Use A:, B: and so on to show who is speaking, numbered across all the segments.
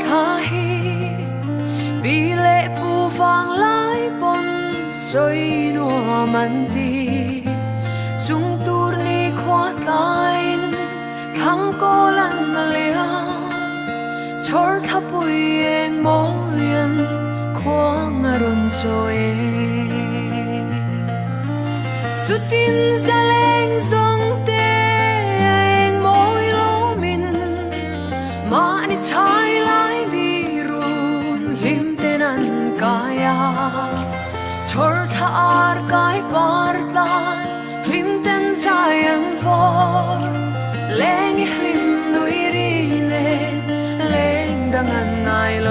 A: ท่าฮีปีเล่ผู้ฟังหลายปนสวยนัวมันดีจุงตูร์นี้ขวาตายทั้งโกลันนาเลียชอร์ทับปุยเองโมยันควางอรุณโจเอสุดดินเซเลงทรงเตงโมยโลมินมานิชายลายดีรุนลิมเตนันกายาชอร์ทาอาร์กายปาร์ตาลิมเตนใจอันฟอร์เลงอิลิมนุยรีเนเลงดังอันไงโล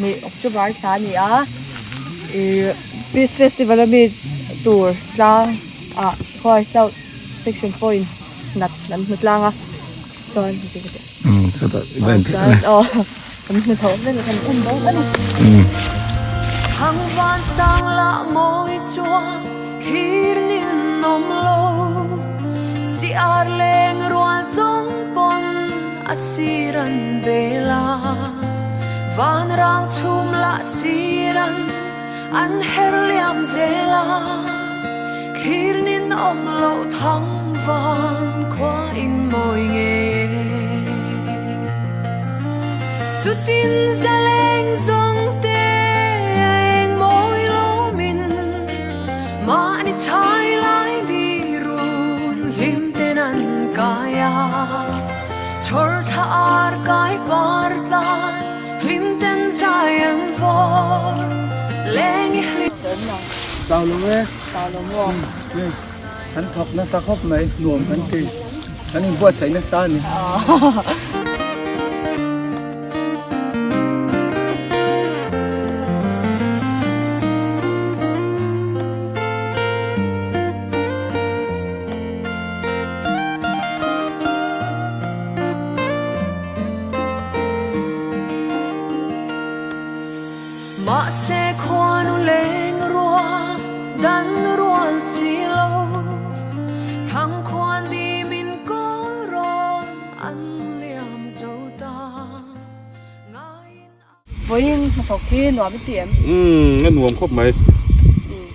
B: นี่ออกจากบ้านฉันนี่Peace Festivalมีตัวจ้างคอยเจ้า section point นัดlang so
C: so the event
B: มันถอดเลยมันอุ้มบ้าน
A: ทั้งวันสังละมอยจัวที่นินนมโลสิอาร์เลงรวนสงปนอาศิรันเบลาวันรางชุมละศิรันอันเฮรเลียมเซลาที่นินอมโลทั้งวันควาอินโมยเงสุดดินเซเลงทรงเตงโมยโลมินมานิชายลายดีรุนลิมเตนันกายาชอร์ทาอาร์กายปาร์ตาลิมเตนใจอันฟอร์เลงอิลิ
D: เจ้าลงเลย
B: นี่
D: ฉันขอบนะตะขอบไหมหน่วงฉันตีฉันนี่บวชใส่นักซ่านี่
A: มาเสกควานุเลงรัวดันรวนสีโลทั้งควานดีมินก็รอนอันเลียมโซตา
B: วันนี้มาสกที่หนูไม่เตรียม
C: งั้นหน่วงครบไหม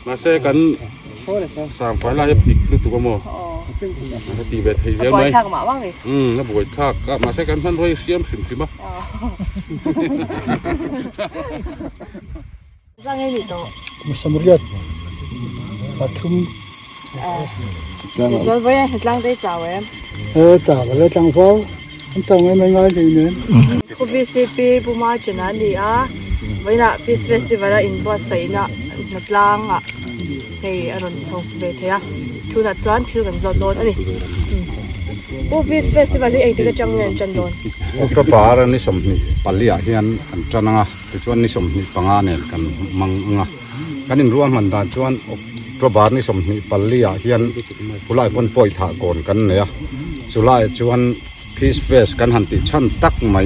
C: มาแช่กันสามฝ่ายลายปีกหรือตัวกระโมตีเบ็ดให้เสียไหม
B: ทางมาบ้างเลย
C: แล้วบุกทากก็มาแช่กันท่านร้อยเสียมสิมั้ย
B: สร้างให้ดีโต
D: มาสมุทรยศปัทุม
B: เดี๋ยวไว้ให้สร้างได้จ่าไว้
D: จ่าแล้วจังฟ้องมันต้องให้ไม่ง่ายทีนี้
B: คุณพี่ซีพีผู้มาชนะดีไว้น่ะ Peace Festival อินบัวใส่น่ะนัดล่างให้อารมณ์ชงเบทีทุนัดร้านชื่อกันจอดโดนอันนี้ผู้ Peace Festival ที่เองที่ก็จังเงินจันโดน
C: ก็ป่าแล้วนี่สมนี่ปัลลี่เฮียนอันจันงะที่ชวนนี่สมนี่ปังานเนี่ยกันมังงะกันนี่รวมมันดานชวนก็ป่านี่สมนี่ปัลลี่เฮียนผู้ไล่คนป่วยถากรกันเนี่ยสุไล่ชวน Peace Fest กันหันติชันตักไหม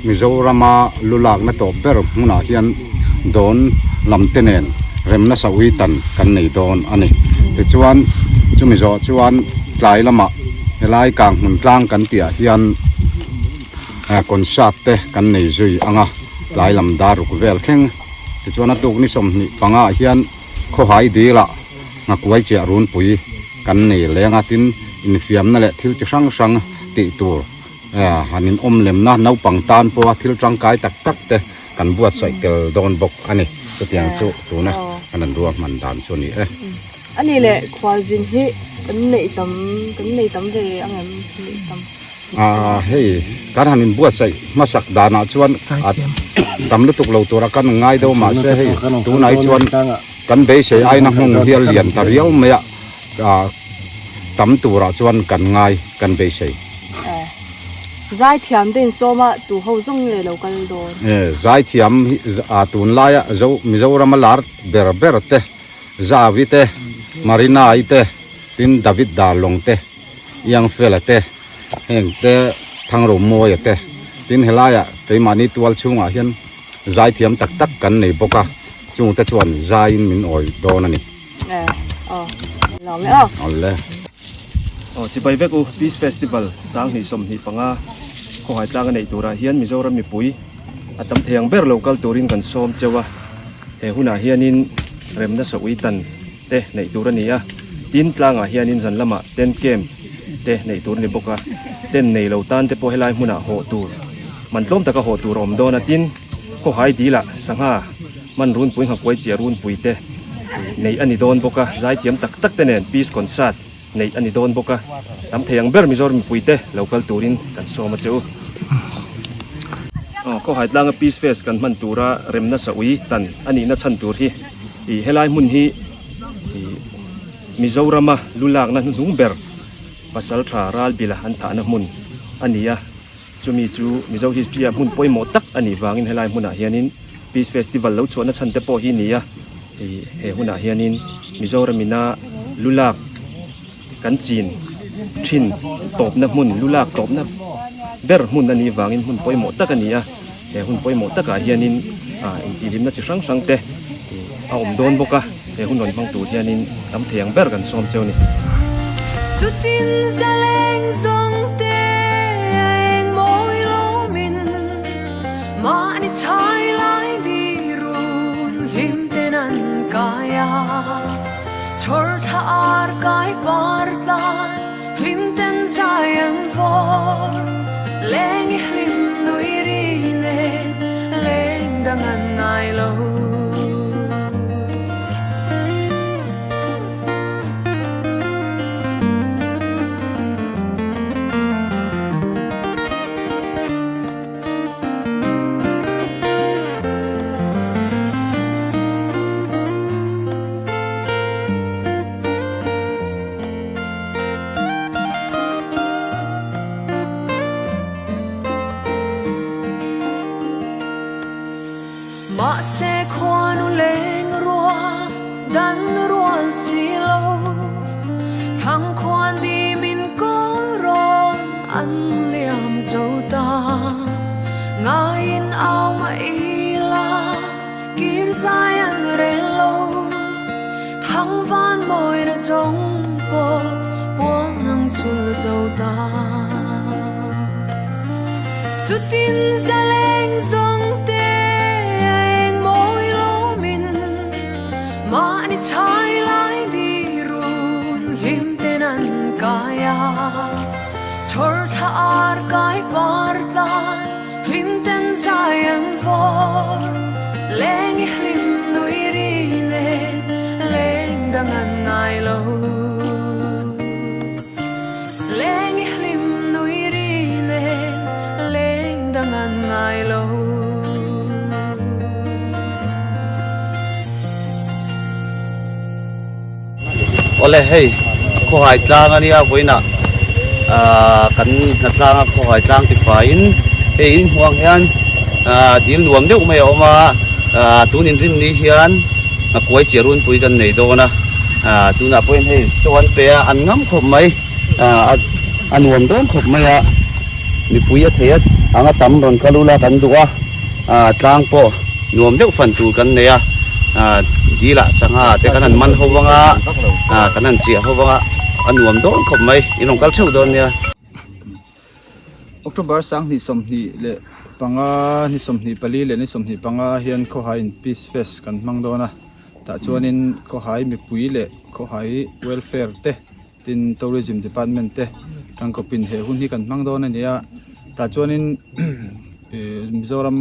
C: มิโซรามาลุลากไม่ตบเบรมุนาเฮียนโดนลำเตนเนนเรมนัสวิตันกันนี่โดนอันนี้ที่ชวนจุมิโซชวนหลายละมะหลายกลางหุ่นกลางกันเตี่ยเฮียนคนชาติเตกันนี่จุยอ่ะหลายลำดารุกเวลเข่งที่ชวนนัดดูนี่สมนี่ปังอาเฮียนเขาหายดีละงักไว้เจารุนปุยกันนี่เลี้ยงอาทินอินฟิมนั่นแหละที่จะสั่งติตัวหันนินอมเล็มนะน้าปังตานปัวที่ร่างกายตักเตกันบวชใส่เกลโดนบกอันนี้ตัวเตียงสู้นะอันนั้นรวมมันดานส่วนนี้
B: อันนี้แหละความจริงที่กันในตำเลยอันนั้น
C: เฮ้ยการหันนินบวชใส่มาสักดานาชวนตำลุตุกเราตัวรักันง่ายเดียวมาเสียให้ตัวไหนชวนกันเบยเสียไอ้นักมงเฮียเลียนตาเรียวเมียตำตัวชวนกันง่ายกันเบยเสีย
B: ใจเทียมเดินโซมาตัวเขาส่งเลยเรากันโดน
C: ใจเทียมตัวลายเจ้ามิเจ้ารามาลาร์เบรเตจาวิเตมารีนาไอเตตินดาวิดดาลงเตยังเฟลเตเฮงเตทางรูมวยเตตินเฮลายเตมานิตัวชุ่งอ่ะเห็นใจเทียมตักกันนี่ปกะจุงเตชวนใจมินอ่อยโดนนี่
B: เราไม่เอา
C: เลย
E: si bai vek u Peace Festival sang ni som ni panga ko hai tlang nei tura hian Mizoram mi pui atam theng ber local turin kan som chewa he huna hianin remna so uitan te nei tura nia tin tlanga hianin zan lama ten kem te nei tur ni boka ten nei lo tan te po helai huna ho tur man tlom taka ho tur om dona tin ko hai dila sanga man run pui ha koi chia run pui te nei ani don boka zai tiam tak tak te nen peace concert nei ani don boka tam theng ber Mizoram pui te local turin kan soma cheu ko hai tlang Peace Fest kan man tura remna sa ui tan ani na chan tur hi i helai mun hi Mizorama lulak na nung ber pasal tra ral bila an tha na mun ania chumi chu Mizo hi pia mun poimo tak ani wangin helai muna hianin Peace Festival lo chona chan te po hi nia he huna hianin Mizoramina lulak kan chin thin top na mun lulak top na ber mun ani wangin mun poimo tak ania he hun poimo tak a hianin intilim na chi sang sang te a om don boka he hun non bang tu hianin tam thiang ber kan som cheu ni
A: Sutin zaleng zong te anh môi lo min mà ni chai lai đi run lim tên an kaya chor tha ar kai partla lim tên zai an vor leng lim nui ri ne leng dang an nai lo mà sẽ khoan lên rùa đánh ruộng xì lâu thằng khoan đi mình có ròn ăn liam dâu ta ngài in áo mà y la kia dài ăn rê lâu thằng van môi đã giống bò buông nắng chua dâu ta chút tin ra lên giống tê mà ni chai lai đi run lim tên an kaya chor tha ar kai partla lim tên zai an vor leng lim nui ri ne leng dang an nai lo leng lim nui ri ne leng dang an nai lo
F: ole hey ko hai tlang ania voina kan na tlang ko hai tlang ti fain he in huang hian dil nuam deuh mai oma tunin rin ni hian a koi chirun pui kan nei dona tuna point he chuan pe an ngam khop mai anuam don khop mai a mi pui a thea anga tam ron kalula kan duwa tlang po nuam deuh fan tu kan nei a gila sanga te kanan man howanga kanan chi howanga anuam don khop mai inong kal theu don nia
D: October sang ni som ni le panga ni som ni pali le ni som ni panga hian ko hai Peace Fest kan mang dona ta chuanin ko hai mi pui le ko hai welfare te tin tourism department te tang ko pin he hun hi kan mang dona nia ta chuanin Mizoram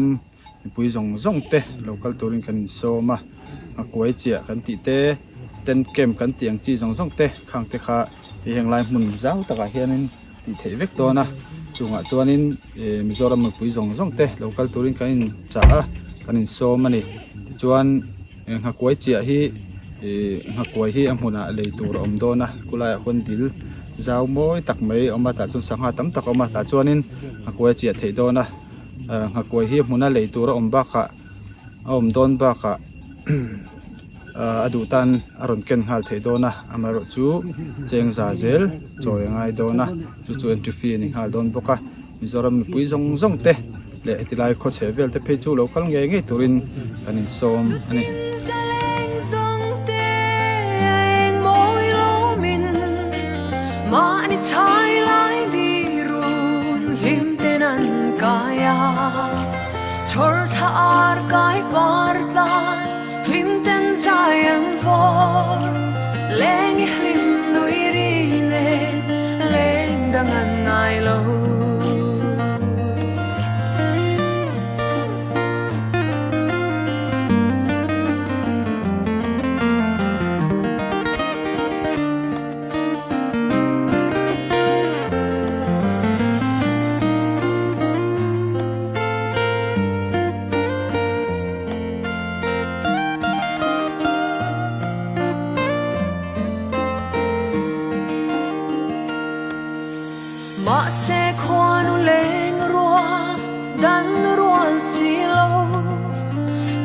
D: mi pui zong zong te local touring kan soma a koi chia kan ti te ten kem kan tiang chi zong zong te khang te kha hi heng lai mun zau taka hianin ti thei vek dona chunga chuanin Mizoram mi pui zong zong te local touring kan cha kanin som ani chuan ha koi chia hi ha koi hi amhuna lei tur om dona kulai khon dil zau moi tak mai oma ta chun sanga tam tak oma ta chuanin ha koi chia thei dona ha koi hi amhuna lei tur om ba kha om don ba kha adutan aron ken hal thei dona amaro chu cheng za zel choi ngai dona chu entry fee ni hal don boka Mizoram mi pui zong zong te le tilai kho chevel te phe chu local nge nge turin kanin som ani
A: mà ni trái lái đi run lim tên ăn kaya chor thar kai parta lim tên giant vor leng lim nui rine leng dangan ngai lo ma se khoan leng rua dan ruan silo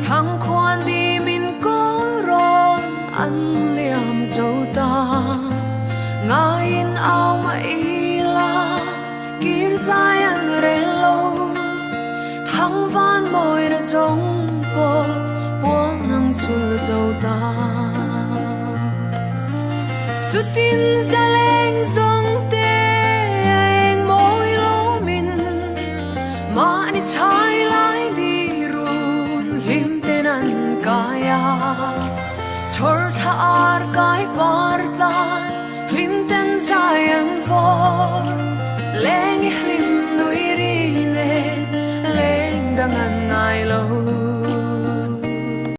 A: thang khoan đi min có ron an liam dâu ta ngain ao ma ila kir zai an relo thang van môi na giống po buông nang chul dâu ta su tin za leng zo